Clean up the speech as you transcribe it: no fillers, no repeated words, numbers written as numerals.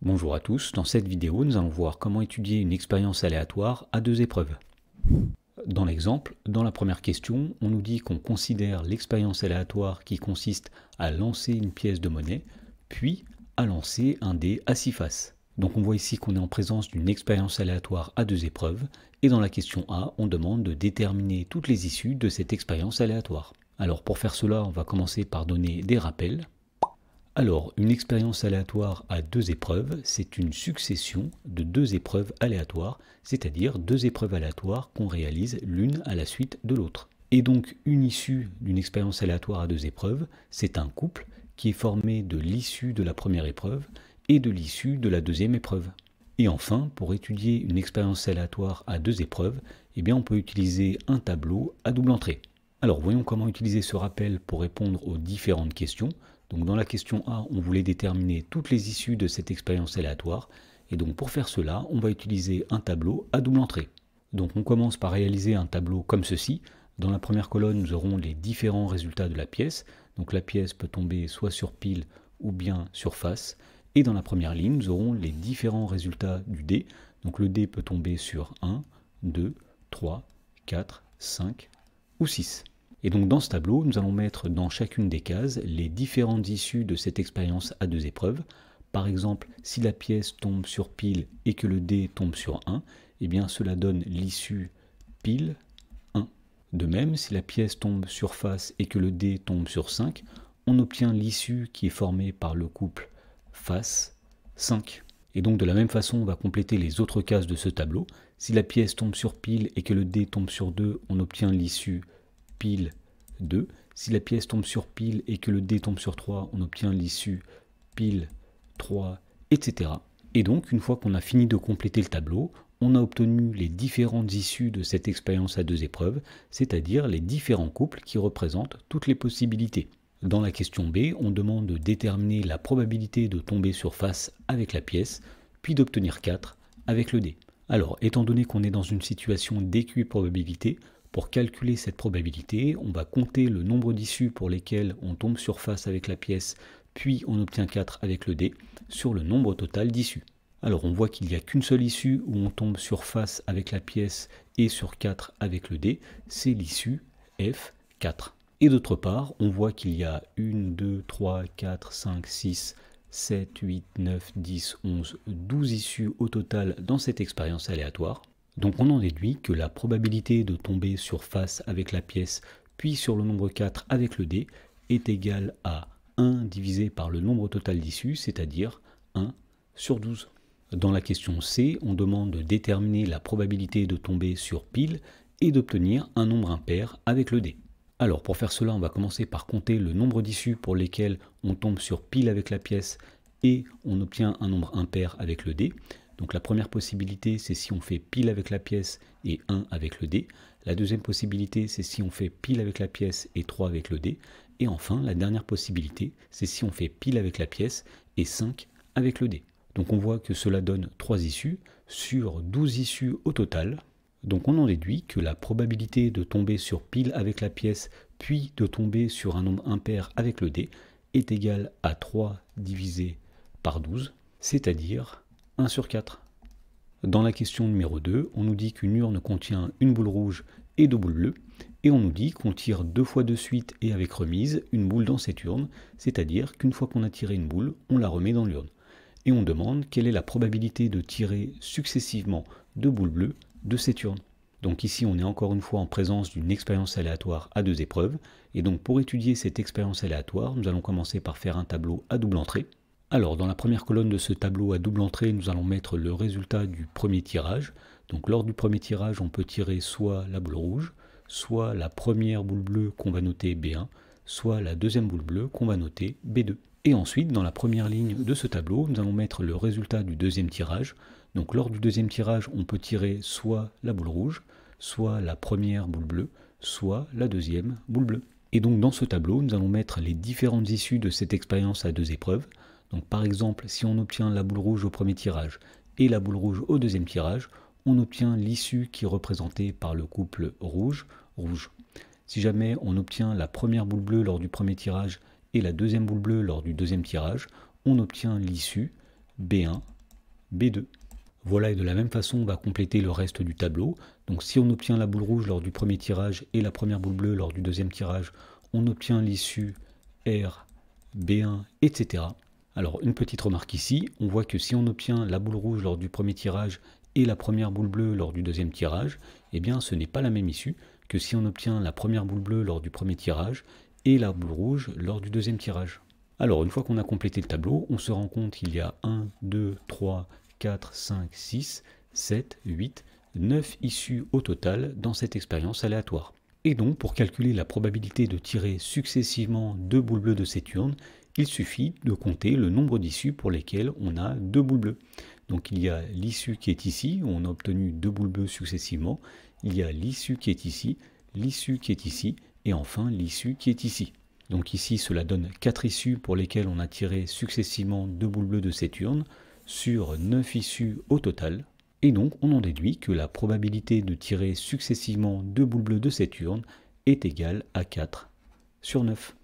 Bonjour à tous, dans cette vidéo nous allons voir comment étudier une expérience aléatoire à deux épreuves. Dans l'exemple, dans la première question, on nous dit qu'on considère l'expérience aléatoire qui consiste à lancer une pièce de monnaie, puis à lancer un dé à 6 faces. Donc on voit ici qu'on est en présence d'une expérience aléatoire à deux épreuves, et dans la question A, on demande de déterminer toutes les issues de cette expérience aléatoire. Alors pour faire cela, on va commencer par donner des rappels. Alors, une expérience aléatoire à deux épreuves, c'est une succession de deux épreuves aléatoires, c'est-à-dire deux épreuves aléatoires qu'on réalise l'une à la suite de l'autre. Et donc, une issue d'une expérience aléatoire à deux épreuves, c'est un couple qui est formé de l'issue de la première épreuve et de l'issue de la deuxième épreuve. Et enfin, pour étudier une expérience aléatoire à deux épreuves, on peut utiliser un tableau à double entrée. Alors, voyons comment utiliser ce rappel pour répondre aux différentes questions. Donc dans la question A, on voulait déterminer toutes les issues de cette expérience aléatoire. Et donc pour faire cela, on va utiliser un tableau à double entrée. Donc on commence par réaliser un tableau comme ceci. Dans la première colonne, nous aurons les différents résultats de la pièce. Donc la pièce peut tomber soit sur pile ou bien sur face. Et dans la première ligne, nous aurons les différents résultats du dé. Donc le dé peut tomber sur 1, 2, 3, 4, 5 ou 6. Et donc dans ce tableau, nous allons mettre dans chacune des cases les différentes issues de cette expérience à deux épreuves. Par exemple, si la pièce tombe sur pile et que le dé tombe sur 1, cela donne l'issue pile 1. De même, si la pièce tombe sur face et que le dé tombe sur 5, on obtient l'issue qui est formée par le couple face 5. Et donc de la même façon, on va compléter les autres cases de ce tableau. Si la pièce tombe sur pile et que le dé tombe sur 2, on obtient l'issue pile 2. Si la pièce tombe sur pile et que le dé tombe sur 3, on obtient l'issue pile 3, etc. Et donc, une fois qu'on a fini de compléter le tableau, on a obtenu les différentes issues de cette expérience à deux épreuves, c'est-à-dire les différents couples qui représentent toutes les possibilités. Dans la question B, on demande de déterminer la probabilité de tomber sur face avec la pièce, puis d'obtenir 4 avec le dé. Alors, étant donné qu'on est dans une situation d'équiprobabilité, pour calculer cette probabilité, on va compter le nombre d'issues pour lesquelles on tombe sur face avec la pièce, puis on obtient 4 avec le dé, sur le nombre total d'issues. Alors on voit qu'il n'y a qu'une seule issue où on tombe sur face avec la pièce et sur 4 avec le dé, c'est l'issue F4. Et d'autre part, on voit qu'il y a 1, 2, 3, 4, 5, 6, 7, 8, 9, 10, 11, 12 issues au total dans cette expérience aléatoire. Donc on en déduit que la probabilité de tomber sur face avec la pièce, puis sur le nombre 4 avec le dé, est égale à 1 divisé par le nombre total d'issues, c'est-à-dire 1 sur 12. Dans la question C, on demande de déterminer la probabilité de tomber sur pile et d'obtenir un nombre impair avec le dé. Alors pour faire cela, on va commencer par compter le nombre d'issues pour lesquelles on tombe sur pile avec la pièce et on obtient un nombre impair avec le dé. Donc la première possibilité, c'est si on fait pile avec la pièce et 1 avec le dé. La deuxième possibilité, c'est si on fait pile avec la pièce et 3 avec le dé. Et enfin, la dernière possibilité, c'est si on fait pile avec la pièce et 5 avec le dé. Donc on voit que cela donne 3 issues sur 12 issues au total. Donc on en déduit que la probabilité de tomber sur pile avec la pièce, puis de tomber sur un nombre impair avec le dé, est égale à 3 divisé par 12, c'est-à-dire 1 sur 4. Dans la question numéro 2, on nous dit qu'une urne contient une boule rouge et 2 boules bleues, et on nous dit qu'on tire 2 fois de suite et avec remise une boule dans cette urne, c'est-à-dire qu'une fois qu'on a tiré une boule, on la remet dans l'urne. Et on demande quelle est la probabilité de tirer successivement 2 boules bleues de cette urne. Donc ici, on est encore une fois en présence d'une expérience aléatoire à deux épreuves, et donc pour étudier cette expérience aléatoire, nous allons commencer par faire un tableau à double entrée. Alors, dans la première colonne de ce tableau à double entrée, nous allons mettre le résultat du premier tirage. Donc, lors du premier tirage, on peut tirer soit la boule rouge, soit la première boule bleue qu'on va noter B1, soit la deuxième boule bleue qu'on va noter B2. Et ensuite, dans la première ligne de ce tableau, nous allons mettre le résultat du deuxième tirage. Donc, lors du deuxième tirage, on peut tirer soit la boule rouge, soit la première boule bleue, soit la deuxième boule bleue. Et donc, dans ce tableau, nous allons mettre les différentes issues de cette expérience à deux épreuves. Donc par exemple, si on obtient la boule rouge au premier tirage et la boule rouge au deuxième tirage, on obtient l'issue qui est représentée par le couple rouge-rouge. Si jamais on obtient la première boule bleue lors du premier tirage et la deuxième boule bleue lors du deuxième tirage, on obtient l'issue B1 B2. Voilà, et de la même façon, on va compléter le reste du tableau. Donc si on obtient la boule rouge lors du premier tirage et la première boule bleue lors du deuxième tirage, on obtient l'issue R, B1, etc. Alors une petite remarque ici, on voit que si on obtient la boule rouge lors du premier tirage et la première boule bleue lors du deuxième tirage, eh bien ce n'est pas la même issue que si on obtient la première boule bleue lors du premier tirage et la boule rouge lors du deuxième tirage. Alors une fois qu'on a complété le tableau, on se rend compte qu'il y a 1, 2, 3, 4, 5, 6, 7, 8, 9 issues au total dans cette expérience aléatoire. Et donc pour calculer la probabilité de tirer successivement 2 boules bleues de cette urne, il suffit de compter le nombre d'issues pour lesquelles on a 2 boules bleues. Donc il y a l'issue qui est ici, où on a obtenu 2 boules bleues successivement, il y a l'issue qui est ici, l'issue qui est ici, et enfin l'issue qui est ici. Donc ici cela donne 4 issues pour lesquelles on a tiré successivement 2 boules bleues de cette urne, sur 9 issues au total. Et donc on en déduit que la probabilité de tirer successivement 2 boules bleues de cette urne est égale à 4 sur 9.